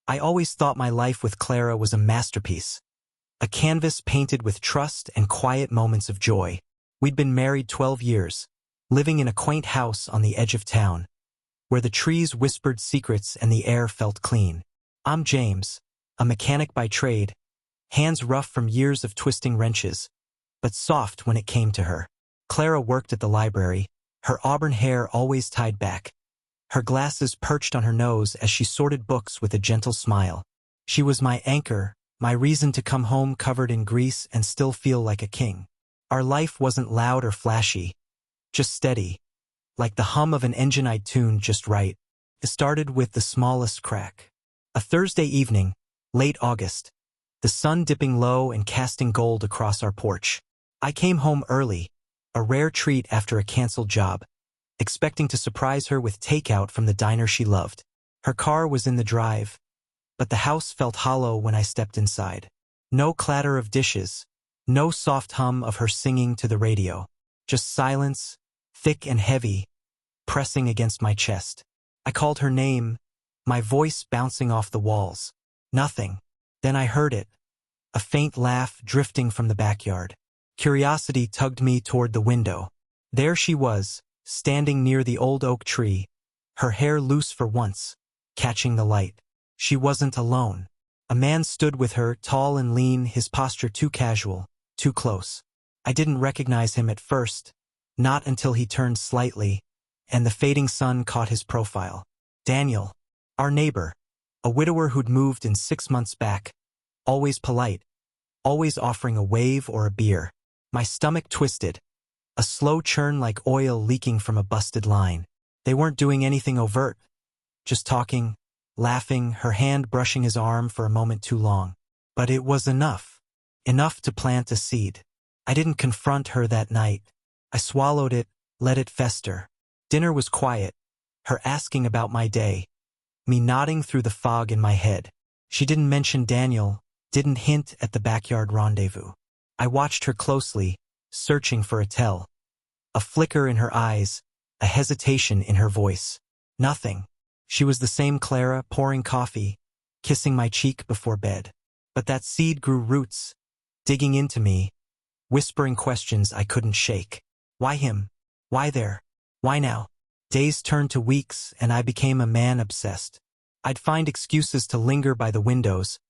I always thought my life with Clara was a masterpiece. A canvas painted with trust and quiet moments of joy. We'd been married 12 years, living in a quaint house on the edge of town, where the trees whispered secrets and the air felt clean. I'm James, a mechanic by trade, hands rough from years of twisting wrenches, but soft when it came to her. Clara worked at the library, her auburn hair always tied back, her glasses perched on her nose as she sorted books with a gentle smile. She was my anchor, my reason to come home covered in grease and still feel like a king. Our life wasn't loud or flashy, just steady, like the hum of an engine I'd tuned just right. It started with the smallest crack. A Thursday evening, late August, the sun dipping low and casting gold across our porch. I came home early, a rare treat after a canceled job, expecting to surprise her with takeout from the diner she loved. Her car was in the drive, but the house felt hollow when I stepped inside. No clatter of dishes, no soft hum of her singing to the radio, just silence, thick and heavy, pressing against my chest. I called her name, my voice bouncing off the walls. Nothing. Then I heard it, a faint laugh drifting from the backyard. Curiosity tugged me toward the window. There she was, standing near the old oak tree, her hair loose for once, catching the light. She wasn't alone. A man stood with her, tall and lean, his posture too casual, too close. I didn't recognize him at first, not until he turned slightly, and the fading sun caught his profile. Daniel, our neighbor, a widower who'd moved in 6 months back, always polite, always offering a wave or a beer. My stomach twisted, a slow churn like oil leaking from a busted line. They weren't doing anything overt, just talking, laughing, her hand brushing his arm for a moment too long. But it was enough. Enough to plant a seed. I didn't confront her that night. I swallowed it, let it fester. Dinner was quiet, her asking about my day, me nodding through the fog in my head. She didn't mention Daniel, didn't hint at the backyard rendezvous. I watched her closely, searching for a tell. A flicker in her eyes, a hesitation in her voice. Nothing. She was the same Clara, pouring coffee, kissing my cheek before bed. But that seed grew roots, digging into me, whispering questions I couldn't shake. Why him? Why there? Why now? Days turned to weeks, and I became a man obsessed. I'd find excuses to linger by the windows,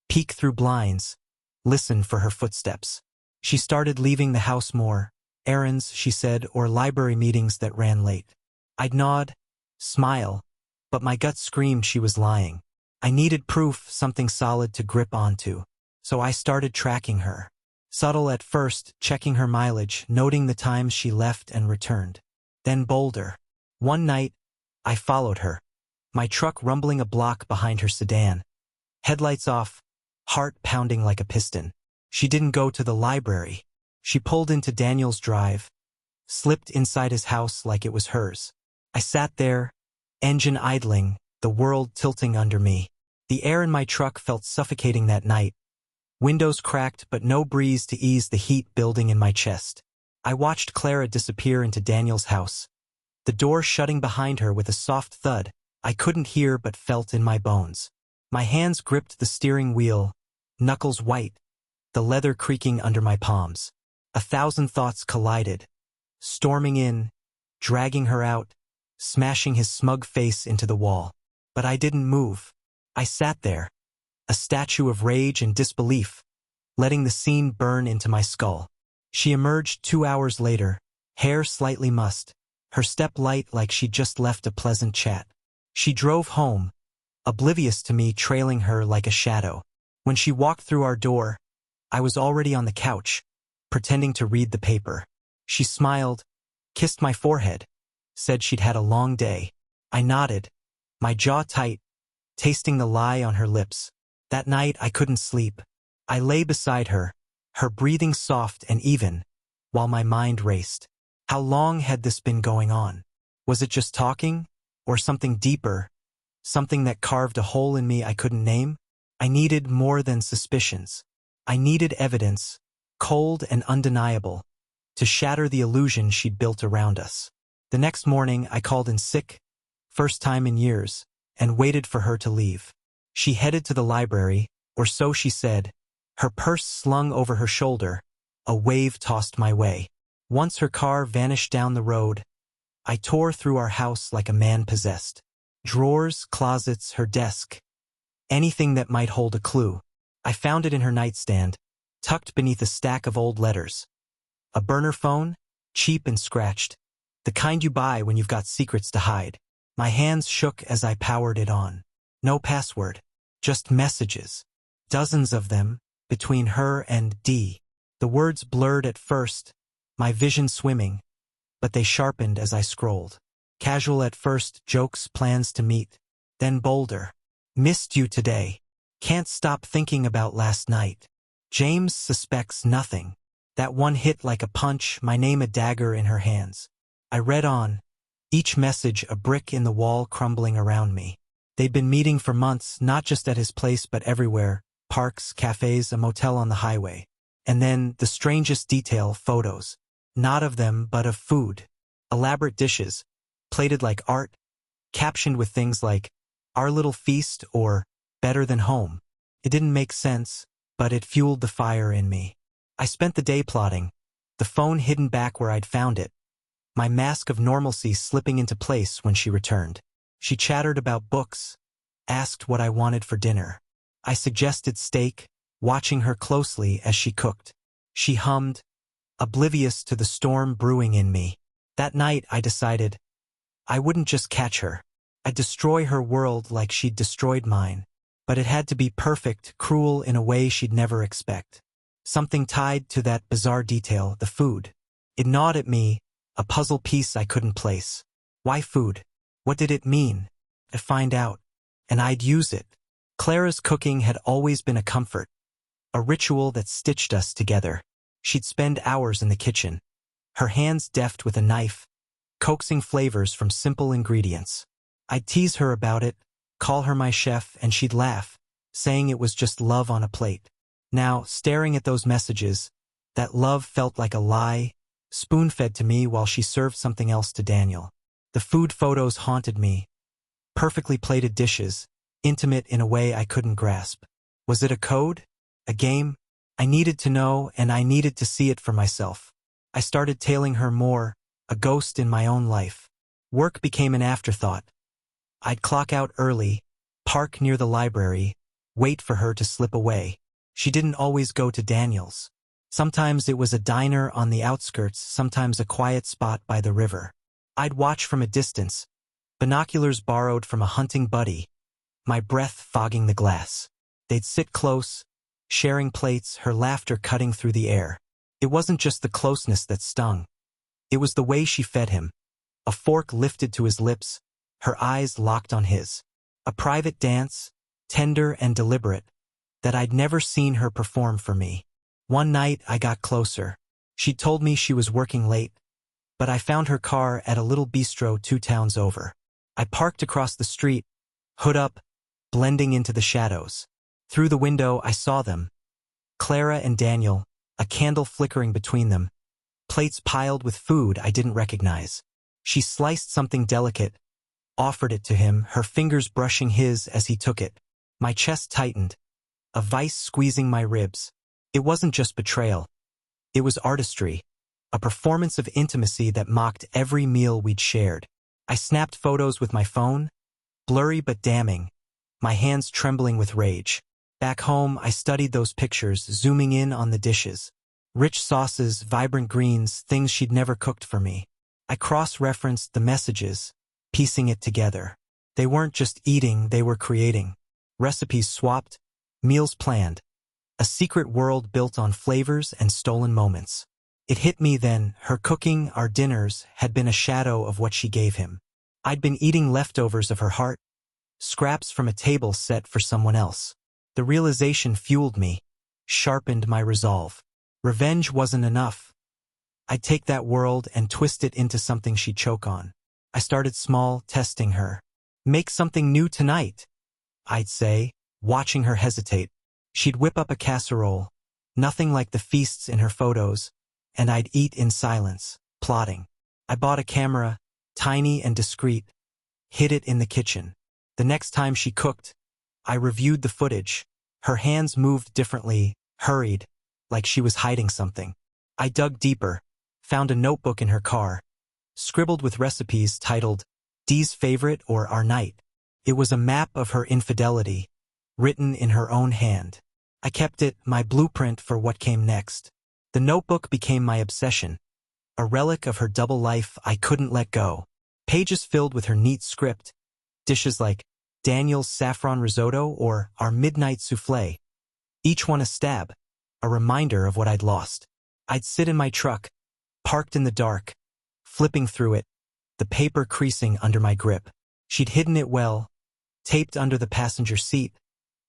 peek through blinds, listen for her footsteps. She started leaving the house more, errands, she said, or library meetings that ran late. I'd nod, smile, but my gut screamed she was lying. I needed proof, something solid to grip onto. So I started tracking her. Subtle at first, checking her mileage, noting the times she left and returned. Then bolder. One night, I followed her, my truck rumbling a block behind her sedan. Headlights off, heart pounding like a piston. She didn't go to the library. She pulled into Daniel's drive, slipped inside his house like it was hers. I sat there, engine idling, the world tilting under me. The air in my truck felt suffocating that night. Windows cracked, but no breeze to ease the heat building in my chest. I watched Clara disappear into Daniel's house, the door shutting behind her with a soft thud I couldn't hear but felt in my bones. My hands gripped the steering wheel, knuckles white, the leather creaking under my palms. 1,000 thoughts collided, storming in, dragging her out, smashing his smug face into the wall. But I didn't move. I sat there, a statue of rage and disbelief, letting the scene burn into my skull. She emerged 2 hours later, hair slightly mussed, her step light like she'd just left a pleasant chat. She drove home, oblivious to me, trailing her like a shadow. When she walked through our door, I was already on the couch, pretending to read the paper. She smiled, kissed my forehead, said she'd had a long day. I nodded, my jaw tight, tasting the lie on her lips. That night I couldn't sleep. I lay beside her, her breathing soft and even, while my mind raced. How long had this been going on? Was it just talking? Or something deeper? Something that carved a hole in me I couldn't name? I needed more than suspicions. I needed evidence, cold and undeniable, to shatter the illusion she'd built around us. The next morning I called in sick, first time in years, and waited for her to leave. She headed to the library, or so she said, her purse slung over her shoulder. A wave tossed my way. Once her car vanished down the road, I tore through our house like a man possessed. Drawers, closets, her desk. Anything that might hold a clue. I found it in her nightstand, tucked beneath a stack of old letters. A burner phone, cheap and scratched. The kind you buy when you've got secrets to hide. My hands shook as I powered it on. No password. Just messages. Dozens of them, between her and D. The words blurred at first, my vision swimming, but they sharpened as I scrolled. Casual at first, jokes, plans to meet. Then bolder. Missed you today. Can't stop thinking about last night. James suspects nothing. That one hit like a punch, my name a dagger in her hands. I read on, each message a brick in the wall crumbling around me. They'd been meeting for months, not just at his place but everywhere. Parks, cafes, a motel on the highway. And then, the strangest detail, photos. Not of them, but of food. Elaborate dishes, plated like art, captioned with things like, "Our little feast" or "Better than home." It didn't make sense, but it fueled the fire in me. I spent the day plotting, the phone hidden back where I'd found it, my mask of normalcy slipping into place when she returned. She chattered about books, asked what I wanted for dinner. I suggested steak, watching her closely as she cooked. She hummed, oblivious to the storm brewing in me. That night I decided, I wouldn't just catch her. I'd destroy her world like she'd destroyed mine. But it had to be perfect, cruel in a way she'd never expect. Something tied to that bizarre detail, the food. It gnawed at me, a puzzle piece I couldn't place. Why food? What did it mean? I'd find out. And I'd use it. Clara's cooking had always been a comfort. A ritual that stitched us together. She'd spend hours in the kitchen, her hands deft with a knife, coaxing flavors from simple ingredients. I'd tease her about it, call her my chef, and she'd laugh, saying it was just love on a plate. Now, staring at those messages, that love felt like a lie, spoon-fed to me while she served something else to Daniel. The food photos haunted me. Perfectly plated dishes, intimate in a way I couldn't grasp. Was it a code? A game? I needed to know, and I needed to see it for myself. I started tailing her more, a ghost in my own life. Work became an afterthought. I'd clock out early, park near the library, wait for her to slip away. She didn't always go to Daniel's. Sometimes it was a diner on the outskirts, sometimes a quiet spot by the river. I'd watch from a distance, binoculars borrowed from a hunting buddy, my breath fogging the glass. They'd sit close, sharing plates, her laughter cutting through the air. It wasn't just the closeness that stung. It was the way she fed him. A fork lifted to his lips, her eyes locked on his. A private dance, tender and deliberate, that I'd never seen her perform for me. One night I got closer. She told me she was working late, but I found her car at a little bistro 2 towns over. I parked across the street, hood up, blending into the shadows. Through the window I saw them. Clara and Daniel, a candle flickering between them, plates piled with food I didn't recognize. She sliced something delicate, offered it to him, her fingers brushing his as he took it. My chest tightened, a vice squeezing my ribs. It wasn't just betrayal. It was artistry, a performance of intimacy that mocked every meal we'd shared. I snapped photos with my phone, blurry but damning, my hands trembling with rage. Back home, I studied those pictures, zooming in on the dishes. Rich sauces, vibrant greens, things she'd never cooked for me. I cross-referenced the messages, piecing it together. They weren't just eating, they were creating. Recipes swapped, meals planned. A secret world built on flavors and stolen moments. It hit me then, her cooking, our dinners, had been a shadow of what she gave him. I'd been eating leftovers of her heart, scraps from a table set for someone else. The realization fueled me, sharpened my resolve. Revenge wasn't enough. I'd take that world and twist it into something she'd choke on. I started small, testing her. Make something new tonight, I'd say, watching her hesitate. She'd whip up a casserole, nothing like the feasts in her photos, and I'd eat in silence, plotting. I bought a camera, tiny and discreet, hid it in the kitchen. The next time she cooked, I reviewed the footage. Her hands moved differently, hurried, like she was hiding something. I dug deeper, found a notebook in her car, scribbled with recipes titled, Dee's Favorite or Our Night. It was a map of her infidelity, written in her own hand. I kept it, my blueprint for what came next. The notebook became my obsession, a relic of her double life I couldn't let go. Pages filled with her neat script, dishes like Daniel's saffron risotto or our midnight soufflé, each one a stab, a reminder of what I'd lost. I'd sit in my truck, parked in the dark, flipping through it, the paper creasing under my grip. She'd hidden it well, taped under the passenger seat,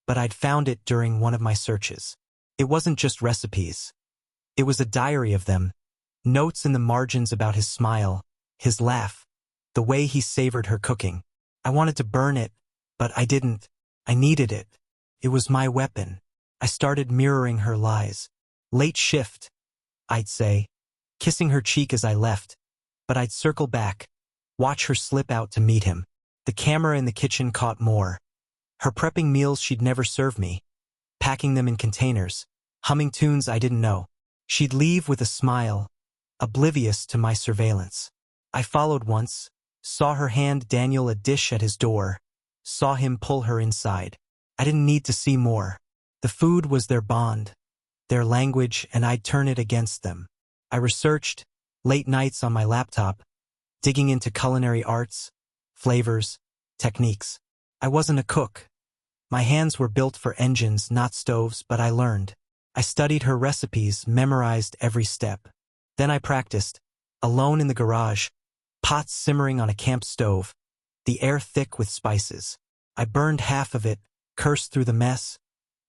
but I'd found it during one of my searches. It wasn't just recipes. It was a diary of them, notes in the margins about his smile, his laugh, the way he savored her cooking. I wanted to burn it, but I didn't. I needed it. It was my weapon. I started mirroring her lies. Late shift, I'd say, kissing her cheek as I left, but I'd circle back, watch her slip out to meet him. The camera in the kitchen caught more. Her prepping meals she'd never serve me, packing them in containers, humming tunes I didn't know. She'd leave with a smile, oblivious to my surveillance. I followed once, saw her hand Daniel a dish at his door, saw him pull her inside. I didn't need to see more. The food was their bond, their language, and I'd turn it against them. I researched, late nights on my laptop, digging into culinary arts, flavors, techniques. I wasn't a cook. My hands were built for engines, not stoves, but I learned. I studied her recipes, memorized every step. Then I practiced, alone in the garage, pots simmering on a camp stove, the air thick with spices. I burned half of it, cursed through the mess,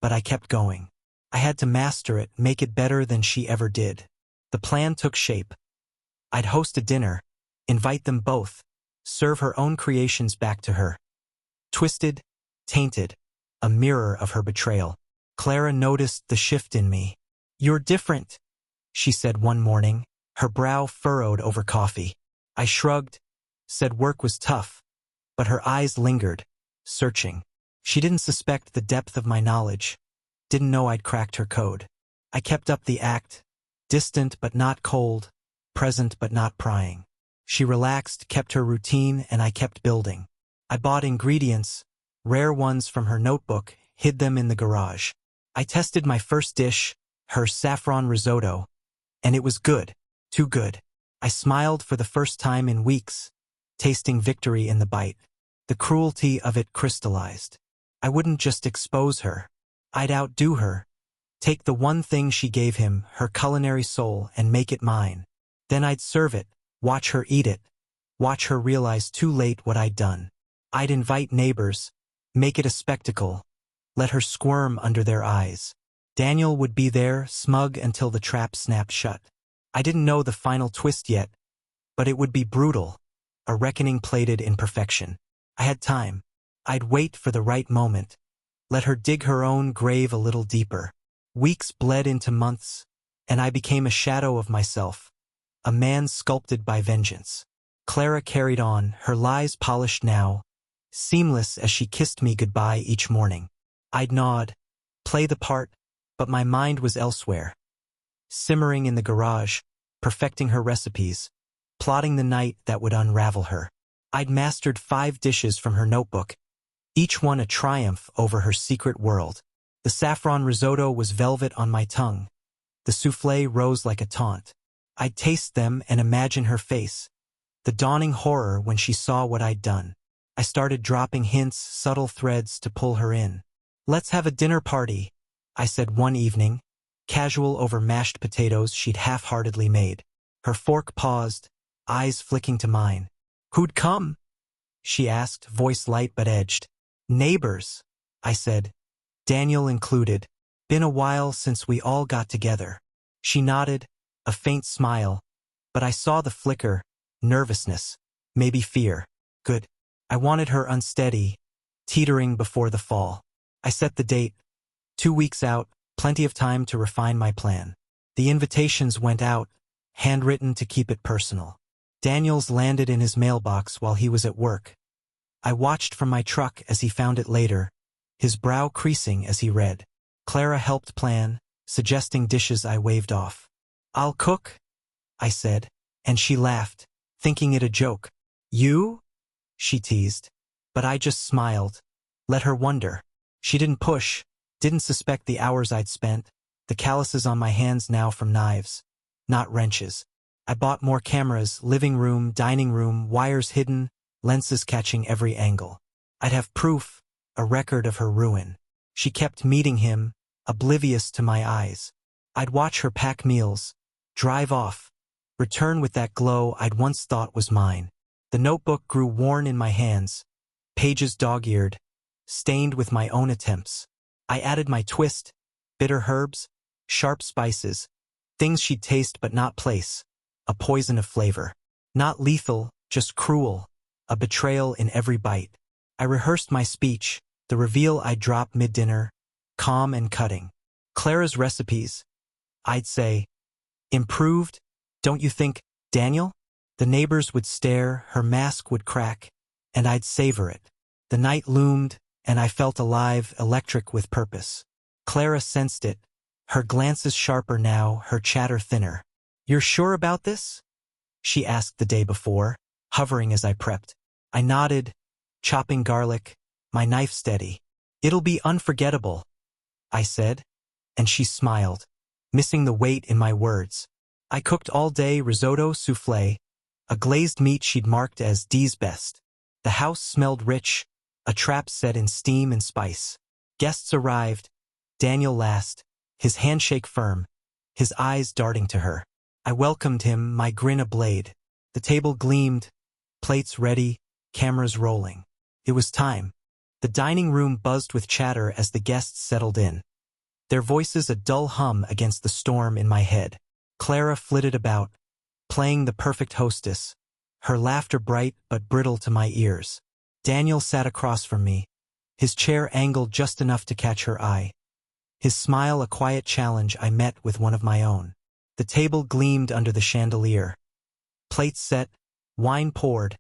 but I kept going. I had to master it, make it better than she ever did. The plan took shape. I'd host a dinner, invite them both, serve her own creations back to her. Twisted, tainted, a mirror of her betrayal. Clara noticed the shift in me. "You're different," she said one morning, her brow furrowed over coffee. I shrugged, said work was tough, but her eyes lingered, searching. She didn't suspect the depth of my knowledge, didn't know I'd cracked her code. I kept up the act, distant but not cold, present but not prying. She relaxed, kept her routine, and I kept building. I bought ingredients, rare ones from her notebook, hid them in the garage. I tested my first dish, her saffron risotto, and it was good, too good. I smiled for the first time in weeks, tasting victory in the bite. The cruelty of it crystallized. I wouldn't just expose her. I'd outdo her, take the one thing she gave him, her culinary soul, and make it mine. Then I'd serve it, watch her eat it, watch her realize too late what I'd done. I'd invite neighbors, make it a spectacle, let her squirm under their eyes. Daniel would be there, smug until the trap snapped shut. I didn't know the final twist yet, but it would be brutal, a reckoning plated in perfection. I had time. I'd wait for the right moment, let her dig her own grave a little deeper. Weeks bled into months, and I became a shadow of myself, a man sculpted by vengeance. Clara carried on, her lies polished now, seamless as she kissed me goodbye each morning. I'd nod, play the part, but my mind was elsewhere. Simmering in the garage, perfecting her recipes, plotting the night that would unravel her. I'd mastered 5 dishes from her notebook, each one a triumph over her secret world. The saffron risotto was velvet on my tongue. The soufflé rose like a taunt. I'd taste them and imagine her face, the dawning horror when she saw what I'd done. I started dropping hints, subtle threads to pull her in. "Let's have a dinner party," I said one evening, casual over mashed potatoes she'd half-heartedly made. Her fork paused, eyes flicking to mine. "Who'd come?" she asked, voice light but edged. "Neighbors," I said, Daniel included. "Been a while since we all got together." She nodded, a faint smile, but I saw the flicker, nervousness, maybe fear. Good. I wanted her unsteady, teetering before the fall. I set the date. 2 weeks out, plenty of time to refine my plan. The invitations went out, handwritten to keep it personal. Daniel's landed in his mailbox while he was at work. I watched from my truck as he found it later, his brow creasing as he read. Clara helped plan, suggesting dishes I waved off. "I'll cook," I said, and she laughed, thinking it a joke. "You?" she teased. But I just smiled. Let her wonder. She didn't push, didn't suspect the hours I'd spent, the calluses on my hands now from knives, not wrenches. I bought more cameras, living room, dining room, wires hidden, lenses catching every angle. I'd have proof, a record of her ruin. She kept meeting him, oblivious to my eyes. I'd watch her pack meals, drive off, return with that glow I'd once thought was mine. The notebook grew worn in my hands, pages dog-eared, stained with my own attempts. I added my twist, bitter herbs, sharp spices, things she'd taste but not place, a poison of flavor. Not lethal, just cruel, a betrayal in every bite. I rehearsed my speech, the reveal I'd drop mid-dinner, calm and cutting. Clara's recipes, I'd say, improved, don't you think, Daniel? The neighbors would stare, her mask would crack, and I'd savor it. The night loomed, and I felt alive, electric with purpose. Clara sensed it, her glances sharper now, her chatter thinner. "You're sure about this?" she asked the day before, hovering as I prepped. I nodded, chopping garlic, my knife steady. "It'll be unforgettable," I said, and she smiled, missing the weight in my words. I cooked all day, risotto, soufflé, a glazed meat she'd marked as D's best. The house smelled rich, a trap set in steam and spice. Guests arrived, Daniel last, his handshake firm, his eyes darting to her. I welcomed him, my grin ablade. The table gleamed, plates ready, cameras rolling. It was time. The dining room buzzed with chatter as the guests settled in, their voices a dull hum against the storm in my head. Clara flitted about, playing the perfect hostess, her laughter bright but brittle to my ears. Daniel sat across from me, his chair angled just enough to catch her eye. His smile a quiet challenge I met with one of my own. The table gleamed under the chandelier. Plates set, wine poured,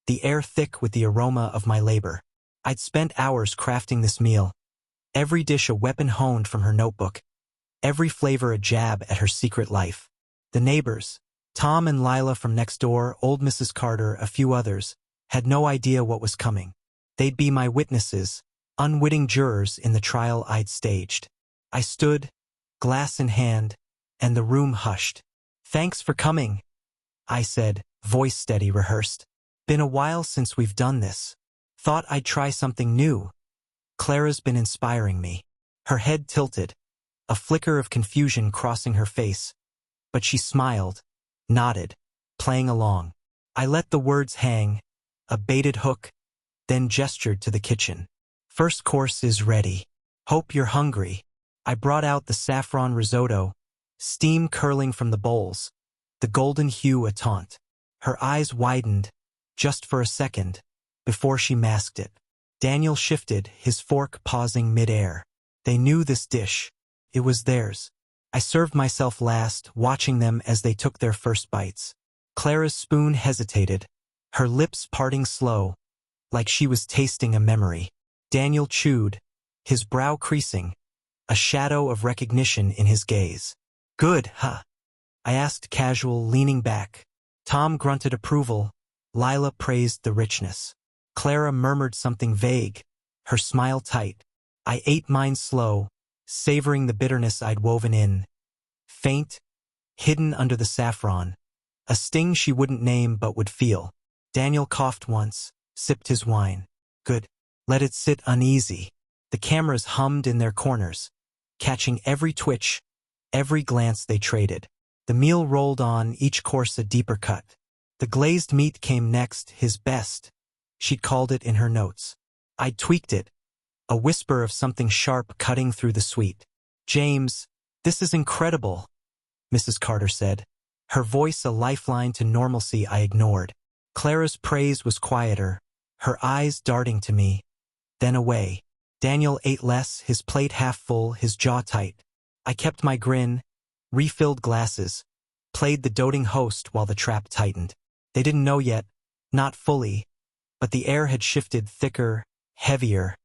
the air thick with the aroma of my labor. I'd spent hours crafting this meal, every dish a weapon honed from her notebook, every flavor a jab at her secret life. The neighbors, Tom and Lila from next door, old Mrs. Carter, a few others, had no idea what was coming. They'd be my witnesses, unwitting jurors in the trial I'd staged. I stood, glass in hand, and the room hushed. "Thanks for coming," I said, voice steady, rehearsed. "Been a while since we've done this. Thought I'd try something new." Clara's been inspiring me. Her head tilted, a flicker of confusion crossing her face, but she smiled, nodded, playing along. I let the words hang, a baited hook, then gestured to the kitchen. "First course is ready. Hope you're hungry." I brought out the saffron risotto, steam curling from the bowls, the golden hue a taunt. Her eyes widened, just for a second, before she masked it. Daniel shifted, his fork pausing mid-air. They knew this dish. It was theirs. I served myself last, watching them as they took their first bites. Clara's spoon hesitated, her lips parting slow, like she was tasting a memory. Daniel chewed, his brow creasing, a shadow of recognition in his gaze. "Good, huh?" I asked casual, leaning back. Tom grunted approval. Lila praised the richness. Clara murmured something vague, her smile tight. I ate mine slow, savoring the bitterness I'd woven in. Faint, hidden under the saffron, a sting she wouldn't name but would feel. Daniel coughed once, sipped his wine. "Good. Let it sit uneasy." The cameras hummed in their corners, catching every twitch, every glance they traded. The meal rolled on, each course a deeper cut. The glazed meat came next, his best. She'd called it in her notes. I'd tweaked it, a whisper of something sharp cutting through the sweet. "James, this is incredible," Mrs. Carter said, her voice a lifeline to normalcy I ignored. Clara's praise was quieter, her eyes darting to me, then away. Daniel ate less, his plate half full, his jaw tight. I kept my grin, refilled glasses, played the doting host while the trap tightened. They didn't know yet, not fully, but the air had shifted thicker, heavier,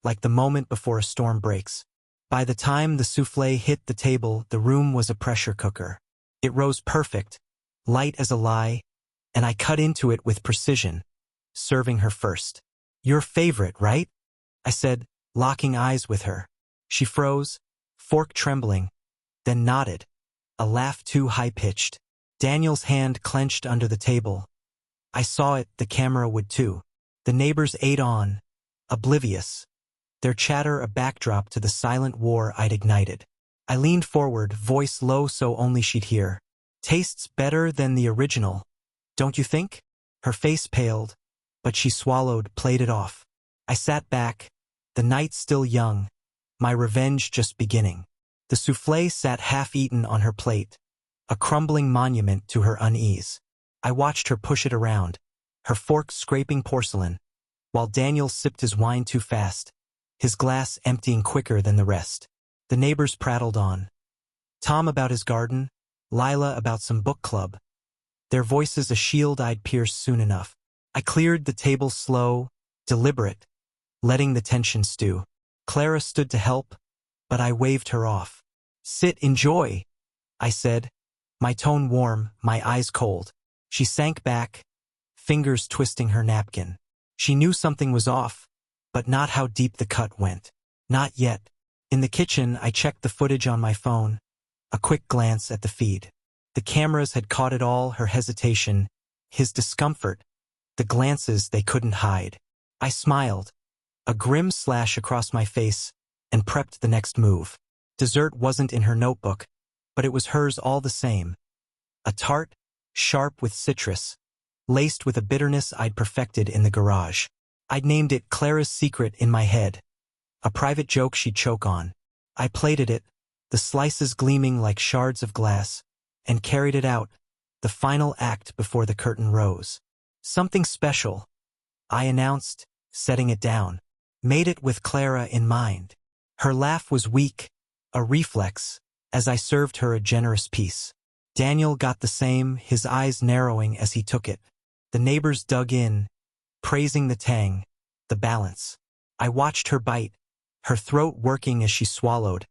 like the moment before a storm breaks. By the time the soufflé hit the table, the room was a pressure cooker. It rose perfect, light as a lie, and I cut into it with precision, serving her first. "Your favorite, right?" I said, locking eyes with her. She froze, fork trembling, then nodded, a laugh too high-pitched. Daniel's hand clenched under the table. I saw it, the camera would too. The neighbors ate on, oblivious, their chatter a backdrop to the silent war I'd ignited. I leaned forward, voice low so only she'd hear. "Tastes better than the original, don't you think?" Her face paled, but she swallowed, played it off. I sat back, the night still young, my revenge just beginning. The soufflé sat half-eaten on her plate, a crumbling monument to her unease. I watched her push it around, her fork scraping porcelain, while Daniel sipped his wine too fast, his glass emptying quicker than the rest. The neighbors prattled on. Tom about his garden, Lila about some book club. Their voices a shield I'd pierce soon enough. I cleared the table slow, deliberate, letting the tension stew. Clara stood to help, but I waved her off. "Sit, enjoy," I said, my tone warm, my eyes cold. She sank back, fingers twisting her napkin. She knew something was off, but not how deep the cut went. Not yet. In the kitchen, I checked the footage on my phone, a quick glance at the feed. The cameras had caught it all, her hesitation, his discomfort, the glances they couldn't hide. I smiled, a grim slash across my face, and prepped the next move. Dessert wasn't in her notebook, but it was hers all the same. A tart, sharp with citrus, laced with a bitterness I'd perfected in the garage. I'd named it Clara's Secret in my head, a private joke she'd choke on. I plated it, the slices gleaming like shards of glass, and carried it out, the final act before the curtain rose. "Something special," I announced, setting it down. "Made it with Clara in mind." Her laugh was weak, a reflex, as I served her a generous piece. Daniel got the same, his eyes narrowing as he took it. The neighbors dug in, praising the tang, the balance. I watched her bite, her throat working as she swallowed,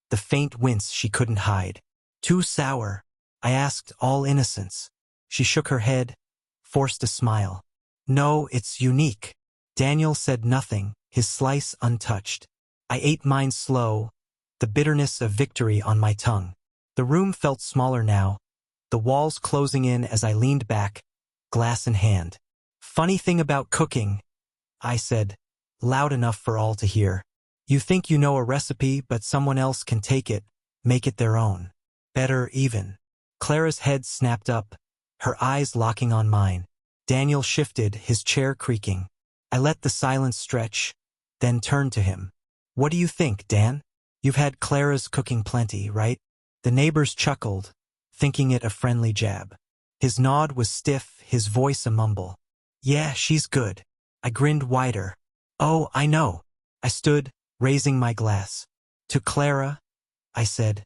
the faint wince she couldn't hide. "Too sour?" I asked, all innocence. She shook her head, forced a smile. "No, it's unique." Daniel said nothing, his slice untouched. I ate mine slow, the bitterness of victory on my tongue. The room felt smaller now, the walls closing in as I leaned back, glass in hand. "Funny thing about cooking," I said, loud enough for all to hear. "You think you know a recipe, but someone else can take it, make it their own. Better even." Clara's head snapped up, her eyes locking on mine. Daniel shifted, his chair creaking. I let the silence stretch, then turned to him. "What do you think, Dan? You've had Clara's cooking plenty, right?" The neighbors chuckled, thinking it a friendly jab. His nod was stiff, his voice a mumble. "Yeah, she's good." I grinned wider. "Oh, I know." I stood, raising my glass. "To Clara," I said,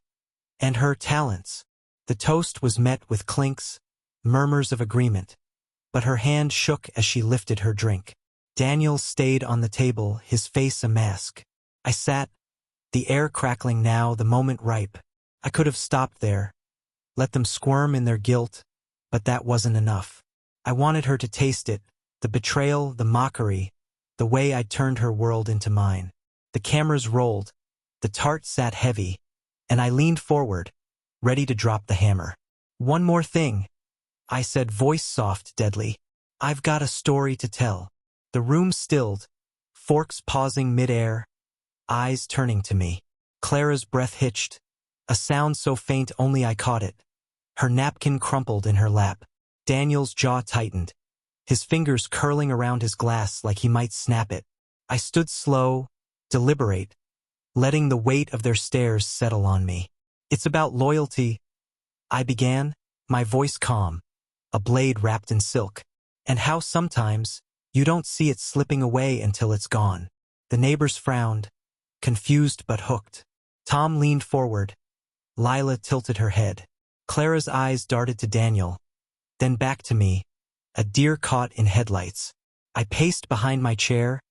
"and her talents." The toast was met with clinks, murmurs of agreement, but her hand shook as she lifted her drink. Daniel stayed on the table, his face a mask. I sat, the air crackling now, the moment ripe. I could have stopped there, let them squirm in their guilt, but that wasn't enough. I wanted her to taste it, the betrayal, the mockery, the way I turned her world into mine. The cameras rolled, the tart sat heavy, and I leaned forward, ready to drop the hammer. "One more thing," I said, voice soft, deadly. "I've got a story to tell." The room stilled, forks pausing midair, eyes turning to me. Clara's breath hitched, a sound so faint only I caught it. Her napkin crumpled in her lap. Daniel's jaw tightened, his fingers curling around his glass like he might snap it. I stood slow, deliberate, letting the weight of their stares settle on me. "It's about loyalty," I began, my voice calm, a blade wrapped in silk, "and how sometimes you don't see it slipping away until it's gone." The neighbors frowned, confused but hooked. Tom leaned forward. Lila tilted her head. Clara's eyes darted to Daniel, then back to me, a deer caught in headlights. I paced behind my chair,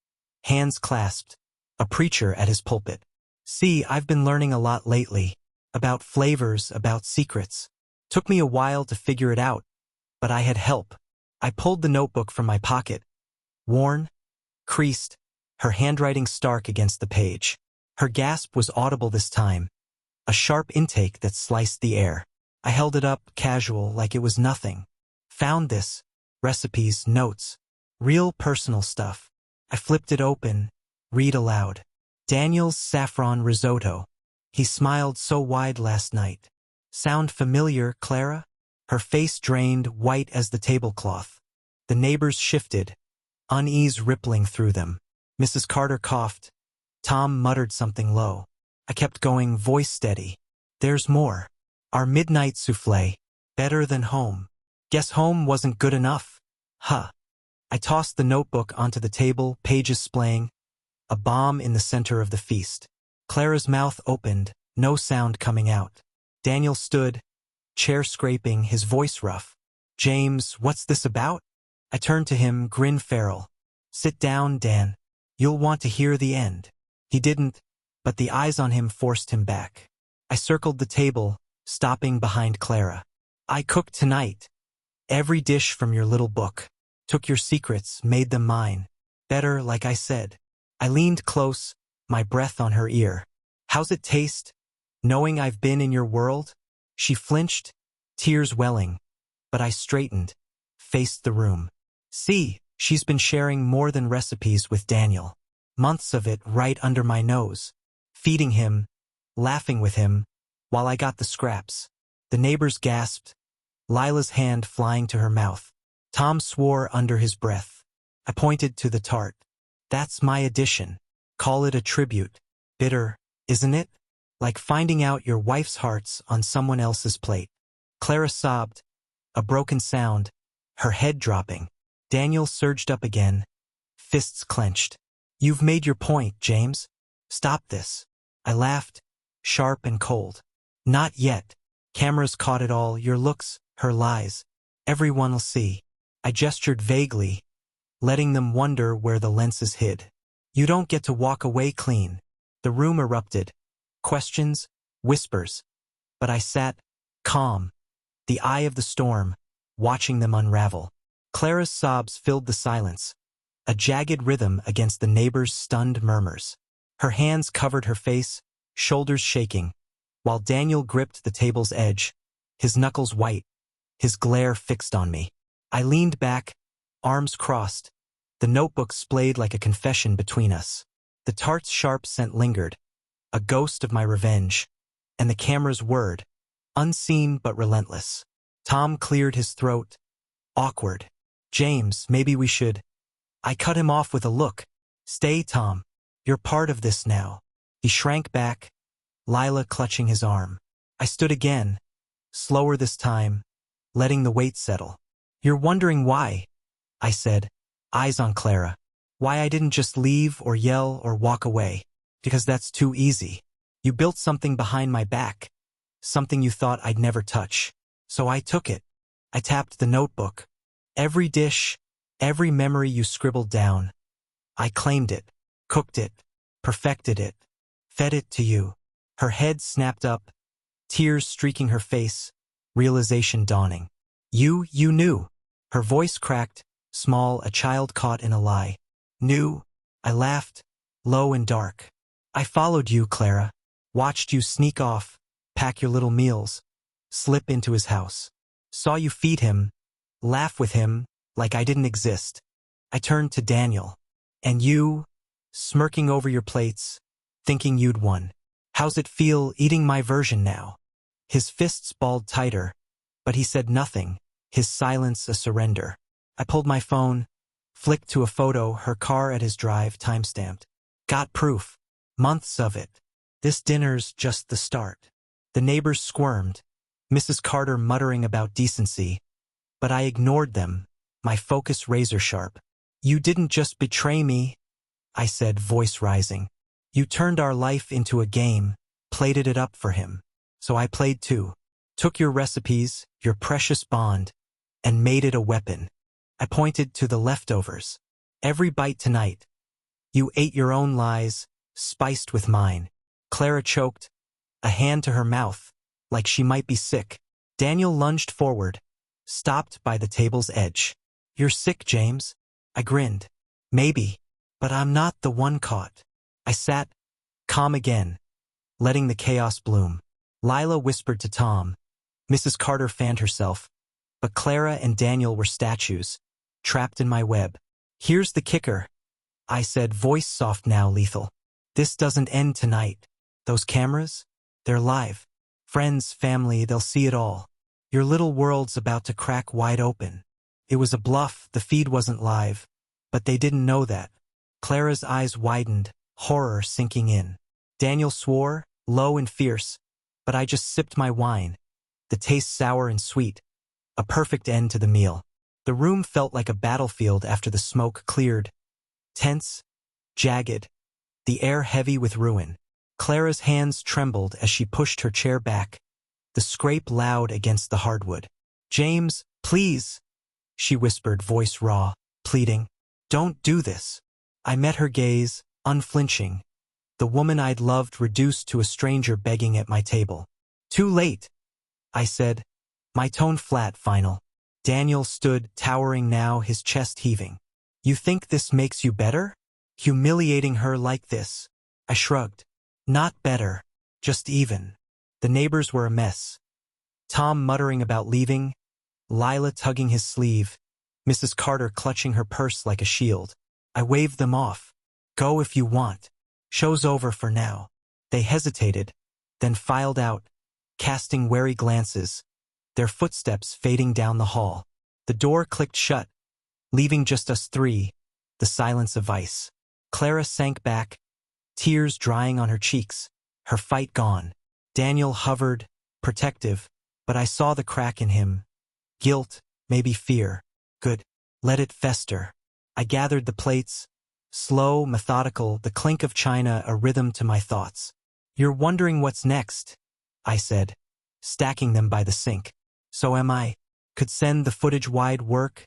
hands clasped, a preacher at his pulpit. See, I've been learning a lot lately. About flavors, about secrets. Took me a while to figure it out, but I had help. I pulled the notebook from my pocket. Worn, creased, her handwriting stark against the page. Her gasp was audible this time, a sharp intake that sliced the air. I held it up, casual, like it was nothing. Found this. Recipes, notes. Real personal stuff. I flipped it open. Read aloud. Daniel's saffron risotto. He smiled so wide last night. Sound familiar, Clara? Her face drained, white as the tablecloth. The neighbors shifted, unease rippling through them. Mrs. Carter coughed. Tom muttered something low. I kept going, voice steady. There's more. Our midnight souffle. Better than home. Guess home wasn't good enough. Huh. I tossed the notebook onto the table, pages splaying. A bomb in the center of the feast. Clara's mouth opened, no sound coming out. Daniel stood, chair scraping, his voice rough. James, what's this about? I turned to him, grin feral. Sit down, Dan. You'll want to hear the end. He didn't, but the eyes on him forced him back. I circled the table, stopping behind Clara. I cooked tonight. Every dish from your little book. Took your secrets, made them mine. Better, like I said. I leaned close, my breath on her ear. How's it taste? Knowing I've been in your world? She flinched, tears welling. But I straightened, faced the room. See, she's been sharing more than recipes with Daniel. Months of it right under my nose. Feeding him, laughing with him, while I got the scraps. The neighbors gasped, Lila's hand flying to her mouth. Tom swore under his breath. I pointed to the tart. That's my addition. Call it a tribute. Bitter, isn't it? Like finding out your wife's heart's on someone else's plate. Clara sobbed, a broken sound, her head dropping. Daniel surged up again, fists clenched. You've made your point, James. Stop this. I laughed, sharp and cold. Not yet. Cameras caught it all, your looks, her lies. Everyone'll see. I gestured vaguely, letting them wonder where the lenses hid. You don't get to walk away clean. The room erupted. Questions, whispers. But I sat, calm, the eye of the storm, watching them unravel. Clara's sobs filled the silence, a jagged rhythm against the neighbors' stunned murmurs. Her hands covered her face, shoulders shaking, while Daniel gripped the table's edge, his knuckles white, his glare fixed on me. I leaned back, arms crossed, the notebook splayed like a confession between us. The tart's sharp scent lingered, a ghost of my revenge, and the camera's word, unseen but relentless. Tom cleared his throat, awkward. James, maybe we should. I cut him off with a look. Stay, Tom. You're part of this now. He shrank back, Lila clutching his arm. I stood again, slower this time, letting the weight settle. You're wondering why, I said, eyes on Clara. Why I didn't just leave or yell or walk away. Because that's too easy. You built something behind my back, something you thought I'd never touch. So I took it. I tapped the notebook. Every dish, every memory you scribbled down. I claimed it, cooked it, perfected it, fed it to you. Her head snapped up, tears streaking her face, realization dawning. You knew. Her voice cracked, small, a child caught in a lie. Knew? I laughed, low and dark. I followed you, Clara. Watched you sneak off, pack your little meals, slip into his house. Saw you feed him, laugh with him, like I didn't exist. I turned to Daniel. And you, smirking over your plates, thinking you'd won. How's it feel eating my version now? His fists balled tighter, but he said nothing, his silence a surrender. I pulled my phone, flicked to a photo, her car at his drive, timestamped. Got proof. Months of it. This dinner's just the start. The neighbors squirmed, Mrs. Carter muttering about decency, but I ignored them, my focus razor sharp. You didn't just betray me, I said, voice rising. You turned our life into a game, plated it up for him. So I played too. Took your recipes, your precious bond, and made it a weapon. I pointed to the leftovers. Every bite tonight. You ate your own lies, spiced with mine. Clara choked, a hand to her mouth, like she might be sick. Daniel lunged forward, stopped by the table's edge. "You're sick, James." I grinned. "Maybe, but I'm not the one caught." I sat, calm again, letting the chaos bloom. Lila whispered to Tom. Mrs. Carter fanned herself, but Clara and Daniel were statues, trapped in my web. "Here's the kicker," I said, voice soft now lethal. "This doesn't end tonight. Those cameras? They're live. Friends, family, they'll see it all. Your little world's about to crack wide open." It was a bluff, the feed wasn't live, but they didn't know that. Clara's eyes widened, horror sinking in. Daniel swore, low and fierce, but I just sipped my wine, the taste sour and sweet, a perfect end to the meal. The room felt like a battlefield after the smoke cleared. Tense, jagged, the air heavy with ruin. Clara's hands trembled as she pushed her chair back, the scrape loud against the hardwood. "James, please," she whispered, voice raw, pleading. "Don't do this." I met her gaze, unflinching, the woman I'd loved reduced to a stranger begging at my table. "Too late," I said, my tone flat, final. Daniel stood, towering now, his chest heaving. "You think this makes you better? Humiliating her like this?" I shrugged. "Not better, just even." The neighbors were a mess. Tom muttering about leaving, Lila tugging his sleeve, Mrs. Carter clutching her purse like a shield. I waved them off. "Go if you want. Show's over for now." They hesitated, then filed out, casting wary glances, their footsteps fading down the hall. The door clicked shut, leaving just us three, the silence of ice. Clara sank back, tears drying on her cheeks, her fight gone. Daniel hovered, protective, but I saw the crack in him. Guilt, maybe fear. Good. Let it fester. I gathered the plates, slow, methodical, the clink of china a rhythm to my thoughts. "You're wondering what's next," I said, stacking them by the sink. "So am I. Could send the footage wide work,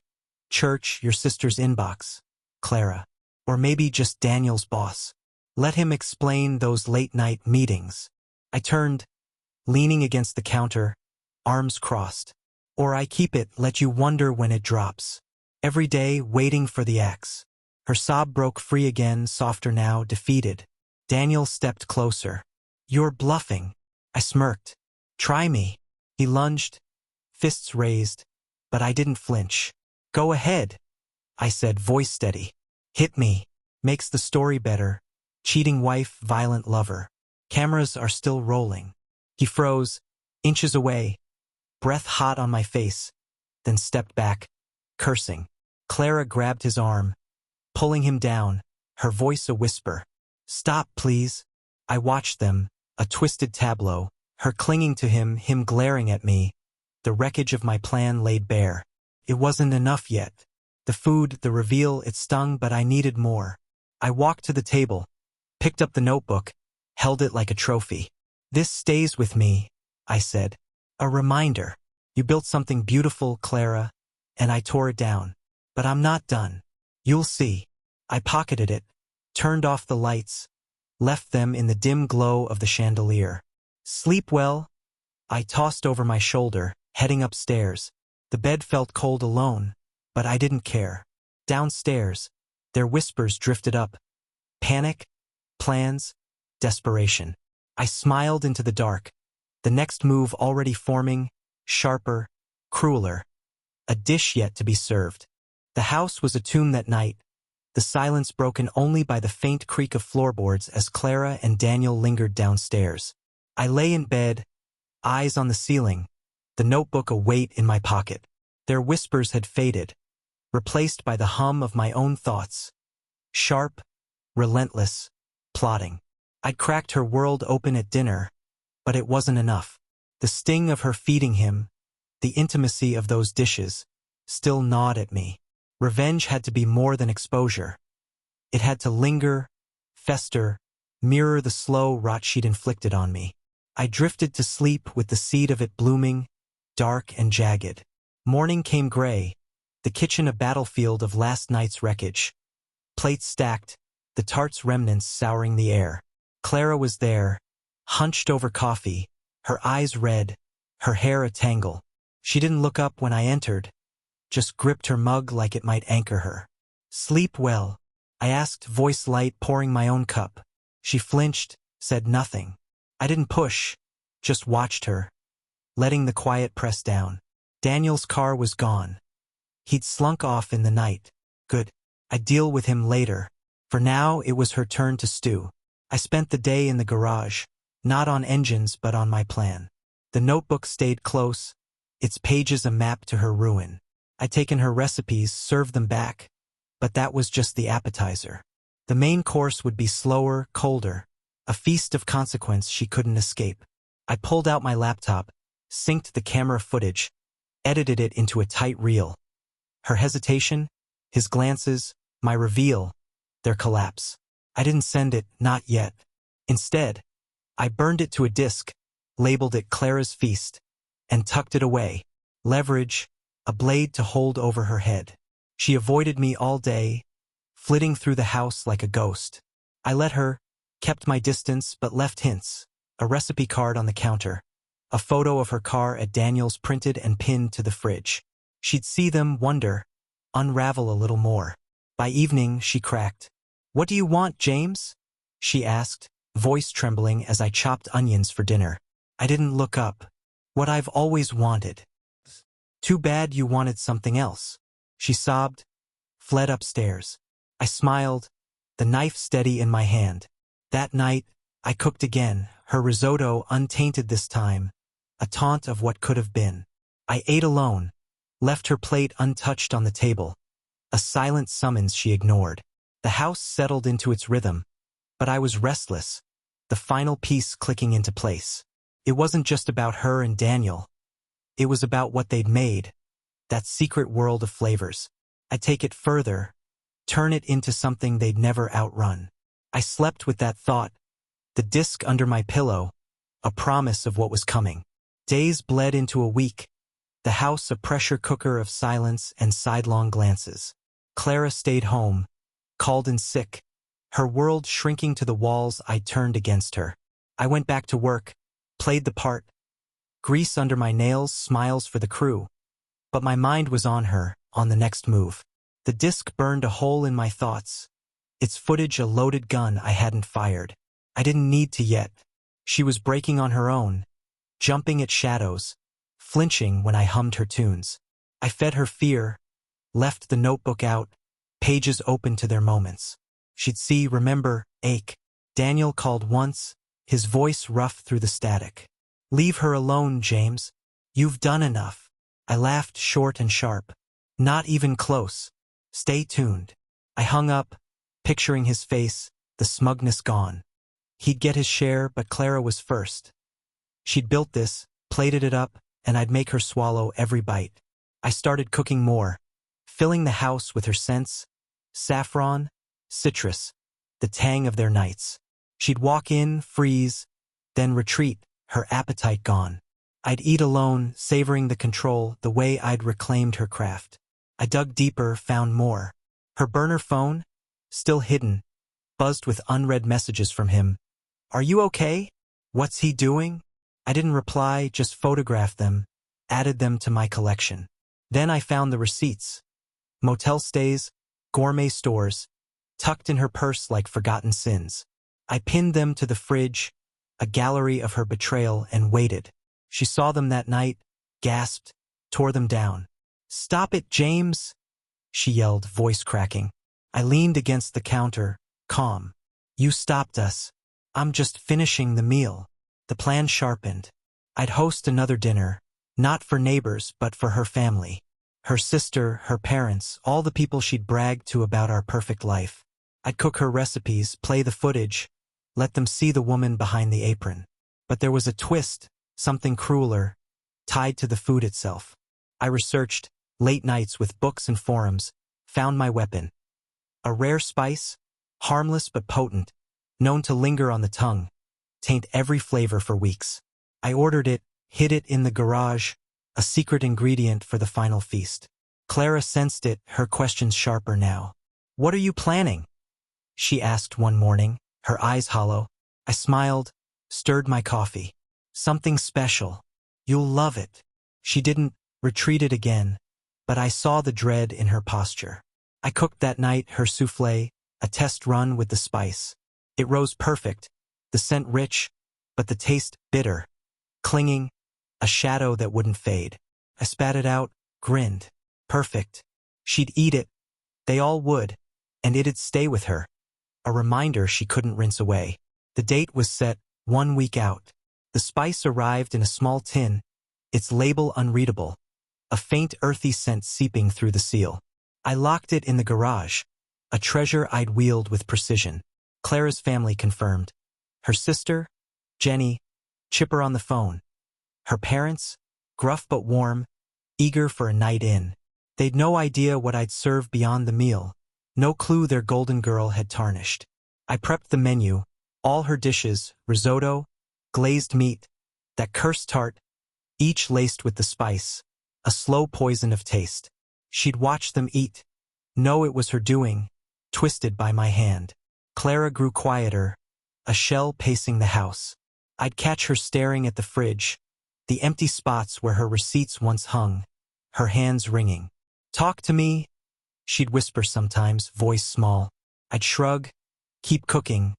church, your sister's inbox, Clara. Or maybe just Daniel's boss. Let him explain those late-night meetings." I turned, leaning against the counter, arms crossed. "Or I keep it, let you wonder when it drops. Every day, waiting for the axe." Her sob broke free again, softer now, defeated. Daniel stepped closer. "You're bluffing." I smirked. "Try me." He lunged, fists raised, but I didn't flinch. "Go ahead," I said, voice steady. "Hit me. Makes the story better. Cheating wife, violent lover. Cameras are still rolling." He froze, inches away, breath hot on my face, then stepped back, cursing. Clara grabbed his arm, pulling him down, her voice a whisper. "Stop, please." I watched them, a twisted tableau, her clinging to him, him glaring at me, the wreckage of my plan laid bare. It wasn't enough yet. The food, the reveal, it stung, but I needed more. I walked to the table, picked up the notebook, held it like a trophy. "This stays with me," I said. "A reminder. You built something beautiful, Clara," and I tore it down. "But I'm not done. You'll see." I pocketed it, turned off the lights, left them in the dim glow of the chandelier. "Sleep well?" I tossed over my shoulder, heading upstairs. The bed felt cold alone, but I didn't care. Downstairs, their whispers drifted up. Panic, plans, desperation. I smiled into the dark, the next move already forming, sharper, crueler. A dish yet to be served. The house was attuned that night, the silence broken only by the faint creak of floorboards as Clara and Daniel lingered downstairs. I lay in bed, eyes on the ceiling, the notebook a weight in my pocket. Their whispers had faded, replaced by the hum of my own thoughts. Sharp, relentless, plotting. I'd cracked her world open at dinner, but it wasn't enough. The sting of her feeding him, the intimacy of those dishes, still gnawed at me. Revenge had to be more than exposure. It had to linger, fester, mirror the slow rot she'd inflicted on me. I drifted to sleep with the seed of it blooming, dark and jagged. Morning came gray, the kitchen a battlefield of last night's wreckage. Plates stacked, the tart's remnants souring the air. Clara was there, hunched over coffee, her eyes red, her hair a tangle. She didn't look up when I entered, just gripped her mug like it might anchor her. "Sleep well?" I asked, voice light, pouring my own cup. She flinched, said nothing. I didn't push, just watched her, letting the quiet press down. Daniel's car was gone. He'd slunk off in the night. Good. I'd deal with him later. For now, it was her turn to stew. I spent the day in the garage, not on engines but on my plan. The notebook stayed close, its pages a map to her ruin. I'd taken her recipes, served them back, but that was just the appetizer. The main course would be slower, colder, a feast of consequence she couldn't escape. I pulled out my laptop, synced the camera footage, edited it into a tight reel. Her hesitation, his glances, my reveal, their collapse. I didn't send it, not yet. Instead, I burned it to a disk, labeled it Clara's Feast, and tucked it away. Leverage, a blade to hold over her head. She avoided me all day, flitting through the house like a ghost. I let her, kept my distance but left hints. A recipe card on the counter, a photo of her car at Daniel's printed and pinned to the fridge. She'd see them, wonder, unravel a little more. By evening, she cracked. "What do you want, James?" she asked, voice trembling as I chopped onions for dinner. I didn't look up. "What I've always wanted." "Too bad you wanted something else." She sobbed, fled upstairs. I smiled, the knife steady in my hand. That night, I cooked again, her risotto untainted this time, a taunt of what could have been. I ate alone, left her plate untouched on the table, a silent summons she ignored. The house settled into its rhythm, but I was restless, the final piece clicking into place. It wasn't just about her and Daniel. It was about what they'd made, that secret world of flavors. I'd take it further, turn it into something they'd never outrun. I slept with that thought, the disc under my pillow, a promise of what was coming. Days bled into a week, the house a pressure cooker of silence and sidelong glances. Clara stayed home, called in sick, her world shrinking to the walls. I turned against her. I went back to work, played the part, grease under my nails, smiles for the crew. But my mind was on her, on the next move. The disc burned a hole in my thoughts, its footage a loaded gun I hadn't fired. I didn't need to yet. She was breaking on her own, jumping at shadows, flinching when I hummed her tunes. I fed her fear, left the notebook out, pages open to their moments. She'd see, remember, ache. Daniel called once, his voice rough through the static. "Leave her alone, James. You've done enough." I laughed short and sharp. "Not even close. Stay tuned." I hung up, picturing his face, the smugness gone. He'd get his share, but Clara was first. She'd built this, plated it up, and I'd make her swallow every bite. I started cooking more, filling the house with her scents, saffron, citrus, the tang of their nights. She'd walk in, freeze, then retreat, her appetite gone. I'd eat alone, savoring the control, the way I'd reclaimed her craft. I dug deeper, found more. Her burner phone, still hidden, buzzed with unread messages from him. "Are you okay? What's he doing?" I didn't reply, just photographed them, added them to my collection. Then I found the receipts. Motel stays, gourmet stores, tucked in her purse like forgotten sins. I pinned them to the fridge, a gallery of her betrayal, and waited. She saw them that night, gasped, tore them down. "Stop it, James!" she yelled, voice cracking. I leaned against the counter, calm. "You stopped us. I'm just finishing the meal." The plan sharpened. I'd host another dinner, not for neighbors but for her family. Her sister, her parents, all the people she'd bragged to about our perfect life. I'd cook her recipes, play the footage, let them see the woman behind the apron. But there was a twist, something crueler, tied to the food itself. I researched, late nights with books and forums, found my weapon. A rare spice, harmless but potent, known to linger on the tongue, taint every flavor for weeks. I ordered it, hid it in the garage, a secret ingredient for the final feast. Clara sensed it, her questions sharper now. "What are you planning?" she asked one morning, her eyes hollow. I smiled, stirred my coffee. Something special. You'll love it. She didn't retreat it again, but I saw the dread in her posture. I cooked that night her soufflé, a test run with the spice. It rose perfect, the scent rich, but the taste bitter, clinging, a shadow that wouldn't fade. I spat it out, grinned. Perfect. She'd eat it. They all would, and it'd stay with her. A reminder she couldn't rinse away. The date was set 1 week out. The spice arrived in a small tin, its label unreadable, a faint earthy scent seeping through the seal. I locked it in the garage, a treasure I'd wield with precision. Clara's family confirmed. Her sister, Jenny, chipper on the phone. Her parents, gruff but warm, eager for a night in. They'd no idea what I'd serve beyond the meal, no clue their golden girl had tarnished. I prepped the menu, all her dishes, risotto, glazed meat, that cursed tart, each laced with the spice, a slow poison of taste. She'd watch them eat, know it was her doing, twisted by my hand. Clara grew quieter, a shell pacing the house. I'd catch her staring at the fridge, the empty spots where her receipts once hung, her hands ringing. "Talk to me," she'd whisper sometimes, voice small. I'd shrug, keep cooking,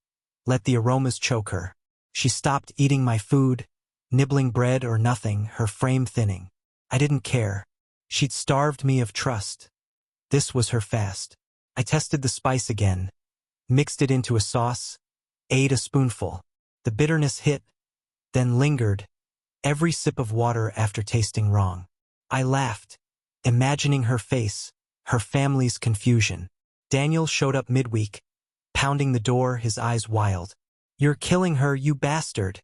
let the aromas choke her. She stopped eating my food, nibbling bread or nothing, her frame thinning. I didn't care. She'd starved me of trust. This was her fast. I tested the spice again, mixed it into a sauce, ate a spoonful. The bitterness hit, then lingered, every sip of water after tasting wrong. I laughed, imagining her face, her family's confusion. Daniel showed up midweek, pounding the door, his eyes wild. "You're killing her, you bastard,"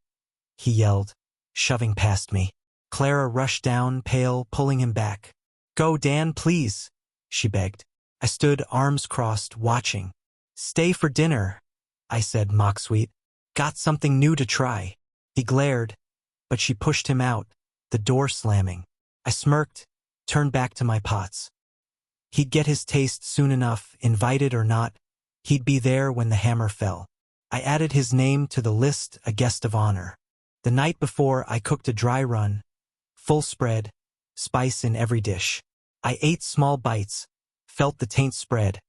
he yelled, shoving past me. Clara rushed down, pale, pulling him back. "Go, Dan, please," she begged. I stood, arms crossed, watching. "Stay for dinner," I said, mock-sweet. "Got something new to try." He glared, but she pushed him out, the door slamming. I smirked, turned back to my pots. He'd get his taste soon enough, invited or not. He'd be there when the hammer fell. I added his name to the list, a guest of honor. The night before, I cooked a dry run, full spread, spice in every dish. I ate small bites, felt the taint spread,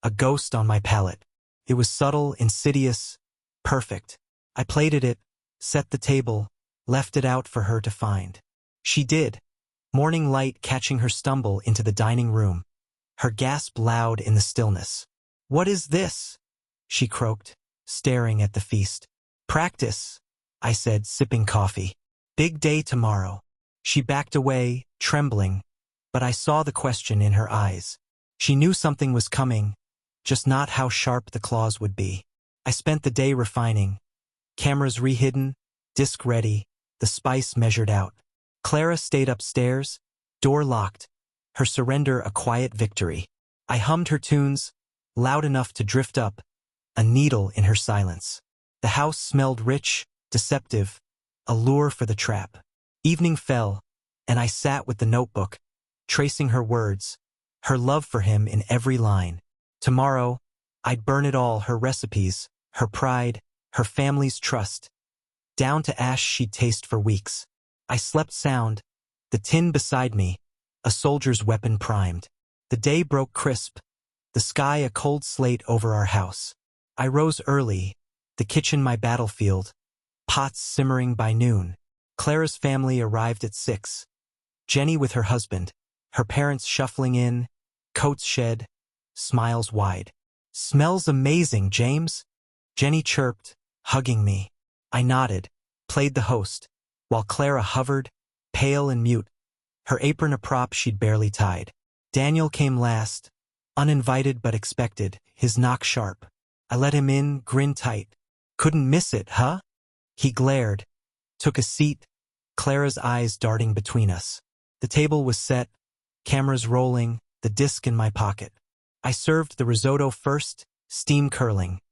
a ghost on my palate. It was subtle, insidious, perfect. I plated it, set the table, left it out for her to find. She did, morning light catching her stumble into the dining room, her gasp loud in the stillness. "What is this?" she croaked, staring at the feast. "Practice," I said, sipping coffee. "Big day tomorrow." She backed away, trembling, but I saw the question in her eyes. She knew something was coming, just not how sharp the claws would be. I spent the day refining. Cameras rehidden, disc ready, the spice measured out. Clara stayed upstairs, door locked, her surrender a quiet victory. I hummed her tunes, loud enough to drift up, a needle in her silence. The house smelled rich, deceptive, a lure for the trap. Evening fell, and I sat with the notebook, tracing her words, her love for him in every line. Tomorrow, I'd burn it all, her recipes, her pride, her family's trust. Down to ash she'd taste for weeks. I slept sound, the tin beside me, a soldier's weapon primed. The day broke crisp, the sky a cold slate over our house. I rose early, the kitchen my battlefield, pots simmering by noon. Clara's family arrived at 6. Jenny with her husband, her parents shuffling in, coats shed, smiles wide. "Smells amazing, James," Jenny chirped, hugging me. I nodded, played the host, while Clara hovered, pale and mute, her apron a prop she'd barely tied. Daniel came last, uninvited but expected, his knock sharp. I let him in, grin tight. "Couldn't miss it, huh?" He glared, took a seat, Clara's eyes darting between us. The table was set, cameras rolling, the disc in my pocket. I served the risotto first, steam curling,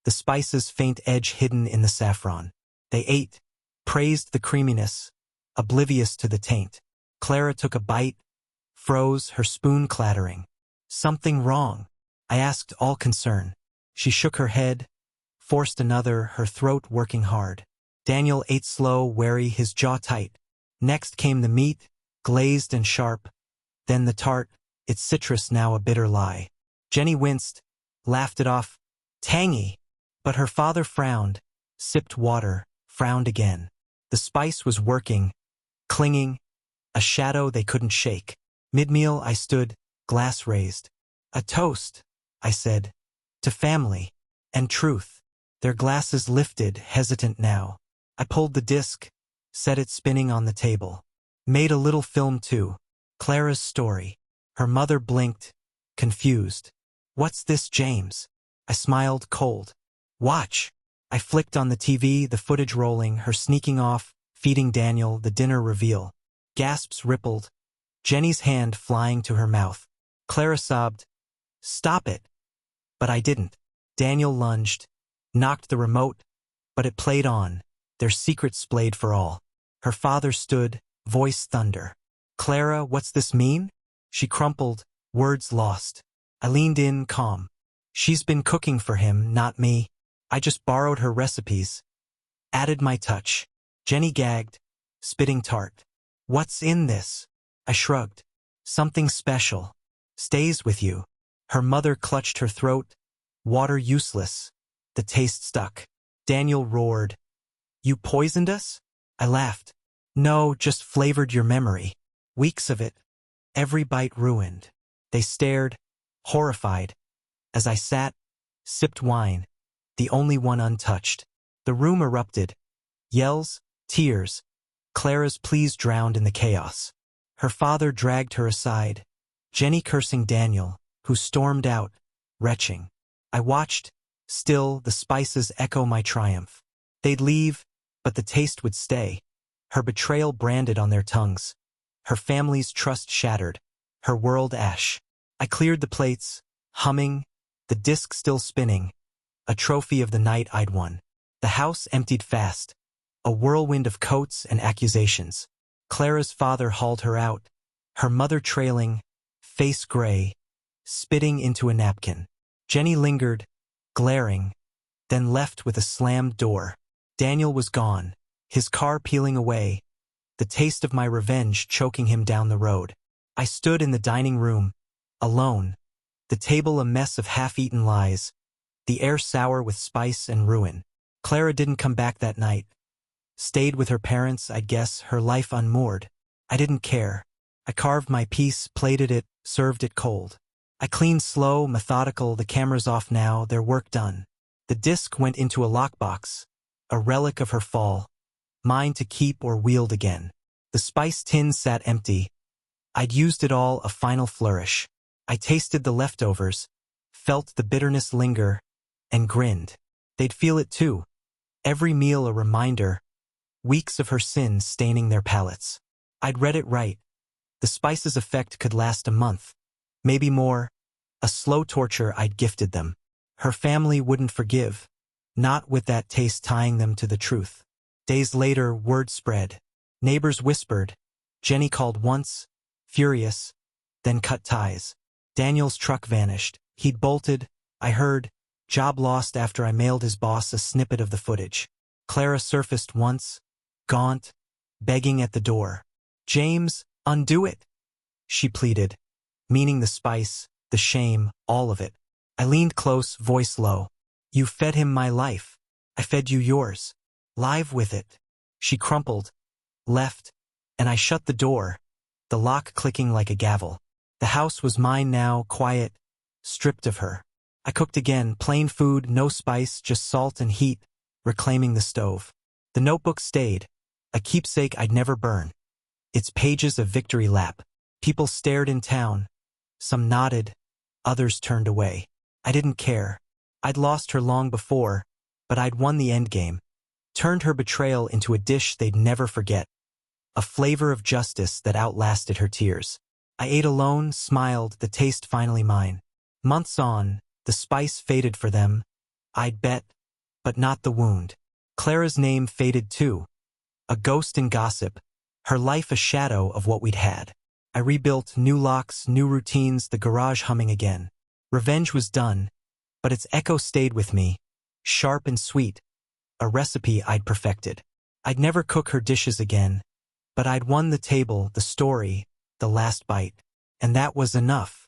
the spice's faint edge hidden in the saffron. They ate, praised the creaminess, oblivious to the taint. Clara took a bite, froze, her spoon clattering. "Something wrong?" I asked, all concern. She shook her head, forced another, her throat working hard. Daniel ate slow, wary, his jaw tight. Next came the meat, glazed and sharp. Then the tart, its citrus now a bitter lie. Jenny winced, laughed it off. Tangy! But her father frowned, sipped water, frowned again. The spice was working, clinging, a shadow they couldn't shake. Mid-meal I stood, glass raised. A toast, I said, to family and truth. Their glasses lifted, hesitant now. I pulled the disc, set it spinning on the table. Made a little film too. Clara's story. Her mother blinked, confused. What's this, James? I smiled cold. Watch. I flicked on the TV, the footage rolling, her sneaking off, feeding Daniel, the dinner reveal. Gasps rippled, Jenny's hand flying to her mouth. Clara sobbed, "Stop it." But I didn't. Daniel lunged, knocked the remote, but it played on, their secret splayed for all. Her father stood, voice thunder. "Clara, what's this mean?" She crumpled, words lost. I leaned in, calm. "She's been cooking for him, not me. I just borrowed her recipes. Added my touch." Jenny gagged, spitting tart. "What's in this?" I shrugged. "Something special. Stays with you." Her mother clutched her throat. Water useless. The taste stuck. Daniel roared. "You poisoned us?" I laughed. "No, just flavored your memory. Weeks of it. Every bite ruined." They stared, horrified, as I sat, sipped wine, the only one untouched. The room erupted. Yells, tears. Clara's pleas drowned in the chaos. Her father dragged her aside, Jenny cursing Daniel, who stormed out, retching. I watched, still, the spices echo my triumph. They'd leave, but the taste would stay. Her betrayal branded on their tongues. Her family's trust shattered. Her world ash. I cleared the plates, humming, the disc still spinning, a trophy of the night I'd won. The house emptied fast, a whirlwind of coats and accusations. Clara's father hauled her out, her mother trailing, face gray, spitting into a napkin. Jenny lingered, glaring, then left with a slammed door. Daniel was gone, his car peeling away, the taste of my revenge choking him down the road. I stood in the dining room, alone, the table a mess of half-eaten lies, the air sour with spice and ruin. Clara didn't come back that night. Stayed with her parents, I'd guess, her life unmoored. I didn't care. I carved my piece, plated it, served it cold. I cleaned slow, methodical, the camera's off now, their work done. The disc went into a lockbox, a relic of her fall, mine to keep or wield again. The spice tin sat empty. I'd used it all, a final flourish. I tasted the leftovers, felt the bitterness linger, and grinned. They'd feel it too. Every meal a reminder, weeks of her sins staining their palates. I'd read it right. The spice's effect could last a month, maybe more, a slow torture I'd gifted them. Her family wouldn't forgive, not with that taste tying them to the truth. Days later, word spread. Neighbors whispered. Jenny called once, furious, then cut ties. Daniel's truck vanished. He'd bolted, I heard, job lost after I mailed his boss a snippet of the footage. Clara surfaced once, gaunt, begging at the door. "James, undo it," she pleaded, meaning the spice, the shame, all of it. I leaned close, voice low. "You fed him my life. I fed you yours. Live with it." She crumpled, left, and I shut the door, the lock clicking like a gavel. The house was mine now, quiet, stripped of her. I cooked again, plain food, no spice, just salt and heat, reclaiming the stove. The notebook stayed, a keepsake I'd never burn. Its pages a victory lap. People stared in town. Some nodded, others turned away. I didn't care. I'd lost her long before, but I'd won the endgame. Turned her betrayal into a dish they'd never forget. A flavor of justice that outlasted her tears. I ate alone, smiled, the taste finally mine. Months on, the spice faded for them, I'd bet, but not the wound. Clara's name faded too. A ghost in gossip, her life a shadow of what we'd had. I rebuilt, new locks, new routines, the garage humming again. Revenge was done, but its echo stayed with me, sharp and sweet, a recipe I'd perfected. I'd never cook her dishes again, but I'd won the table, the story, the last bite, and that was enough.